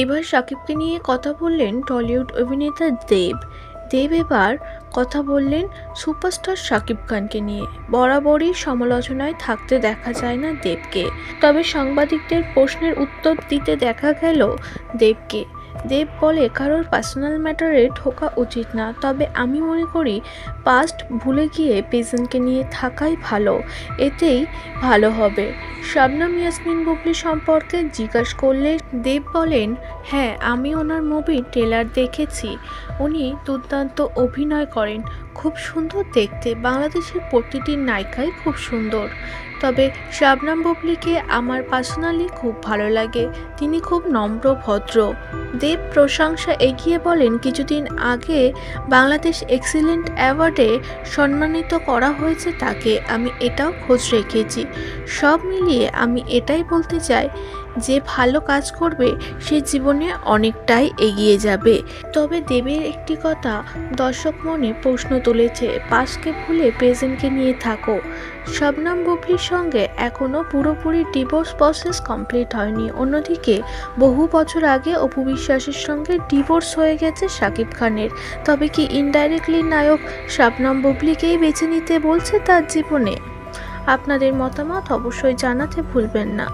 এবার শাকিবকে নিয়ে কথা বললেন টলিউড অভিনেতা দেব। দেব এবার কথা বললেন সুপারস্টার শাকিব খানকে নিয়ে। বরাবরই সমালোচনায় থাকতে দেখা যায় না দেবকে, তবে সাংবাদিকদের প্রশ্নের উত্তর দিতে দেখা গেল দেবকে। দেব বলে, কারোর পার্সোনাল ম্যাটারে ঢোকা উচিত না, তবে আমি মনে করি পাস্ট ভুলে গিয়ে প্রেজেন্টকে নিয়ে থাকাই ভালো, এতেই ভালো হবে। শবনম ইয়াসমিন বুবলি সম্পর্কে জিজ্ঞাসা করলে দেব বলেন, হ্যাঁ, আমি ওনার মুভির ট্রেলার দেখেছি। উনি দুর্দান্ত অভিনয় করেন, খুব সুন্দর দেখতে। বাংলাদেশের প্রতিটি নায়িকাই খুব সুন্দর, তবে শবনম বুবলিকে আমার পার্সোনালি খুব ভালো লাগে। তিনি খুব নম্র ভদ্র। দেব প্রশংসা এগিয়ে বলেন, কিছুদিন আগে বাংলাদেশ এক্সিলেন্ট অ্যাওয়ার্ডে সম্মানিত করা হয়েছে তাকে। আমি এটাও খোঁজ রেখেছি। সব মিলিয়ে আমি এটাই বলতে চাই, যে ভালো কাজ করবে সে জীবনে অনেকটাই এগিয়ে যাবে। তবে দেবের একটি কথা দর্শক মনে প্রশ্ন তুলেছে, পাস্টকে ভুলে প্রেজেন্টকে নিয়ে থাকো। শবনম বুবলির সঙ্গে এখনও পুরোপুরি ডিভোর্স প্রসেস কমপ্লিট হয়নি। অন্যদিকে বহু বছর আগে অপু বিশ্বাসের সঙ্গে ডিভোর্স হয়ে গেছে শাকিব খানের। তবে কি ইনডাইরেক্টলি নায়ক শবনম বুবলিকেই বেছে নিতে বলছে তার জীবনে? আপনাদের মতামত অবশ্যই জানাতে ভুলবেন না।